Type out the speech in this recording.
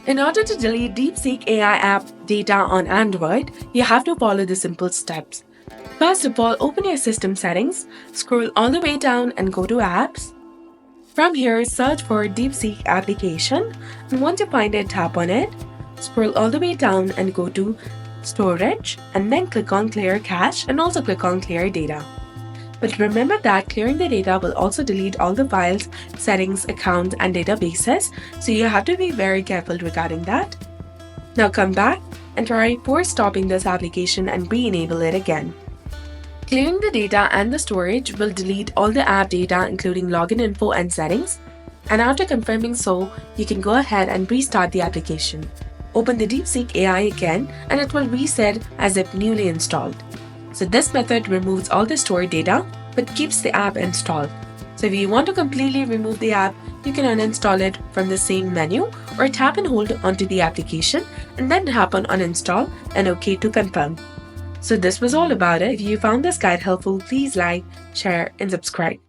In order to delete Deepseek AI app data on Android, you have to follow the simple steps. First of all, open your system settings, scroll all the way down and go to Apps. From here, search for Deepseek application, and once you find it, tap on it. Scroll all the way down and go to Storage, and then click on Clear Cache and also click on Clear Data. But remember that clearing the data will also delete all the files, settings, accounts, and databases, so you have to be very careful regarding that. Now come back and try force stopping this application and re-enable it again. Clearing the data and the storage will delete all the app data including login info and settings, and after confirming so, you can go ahead and restart the application. Open the Deepseek AI again and it will reset as if newly installed. So this method removes all the stored data but keeps the app installed. So if you want to completely remove the app, you can uninstall it from the same menu or tap and hold onto the application and then tap on uninstall and OK to confirm. So this was all about it. If you found this guide helpful, please like, share and subscribe.